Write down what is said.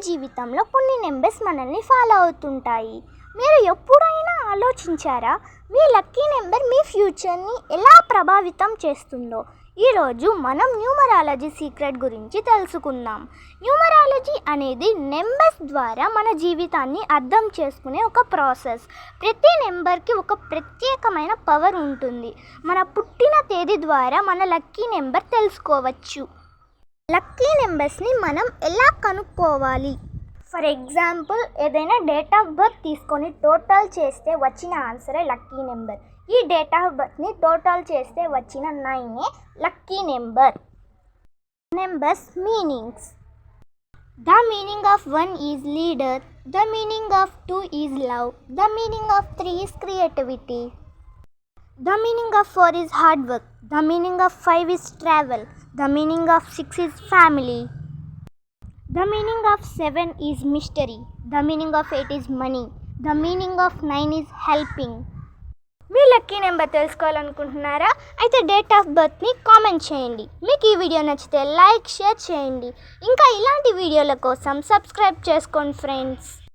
జీవితంలో కొన్ని నెంబర్స్ మనల్ని ఫాలో అవుతుంటాయి. మీరు ఎప్పుడైనా ఆలోచించారా మీ లక్కీ నెంబర్ మీ ఫ్యూచర్ని ఎలా ప్రభావితం చేస్తుందో? ఈరోజు మనం న్యూమరాలజీ సీక్రెట్ గురించి తెలుసుకుందాం. న్యూమరాలజీ అనేది నెంబర్స్ ద్వారా మన జీవితాన్ని అర్థం చేసుకునే ఒక ప్రాసెస్. ప్రతి నెంబర్కి ఒక ప్రత్యేకమైన పవర్ ఉంటుంది. మన పుట్టిన తేదీ ద్వారా మన లక్కీ నెంబర్ తెలుసుకోవచ్చు. లక్కీ నెంబర్స్ని మనం ఎలా కనుక్కోవాలి? ఫర్ ఎగ్జాంపుల్, ఏదైనా డేట్ ఆఫ్ బర్త్ తీసుకొని టోటల్ చేస్తే వచ్చిన ఆన్సరే లక్కీ నెంబర్. ఈ డేట్ ఆఫ్ బర్త్ని టోటల్ చేస్తే వచ్చిన 9 lucky number. Numbers meanings. The meaning of 1 is leader, the meaning of 2 is love, the meaning of 3 is creativity, the meaning of 4 is hard work, the meaning of 5 is travel, the meaning of 6 is family, the meaning of 7 is mystery, the meaning of 8 is money, the meaning of 9 is helping. మీ lucky number తెలుసుకోవాలనుకుంటున్నారా? అయితే date of బర్త్ని comment చేయండి. మీకు ఈ video నచ్చితే like, share చేయండి. ఇంకా ఇలాంటి వీడియోల కోసం సబ్స్క్రైబ్ చేసుకోండి ఫ్రెండ్స్.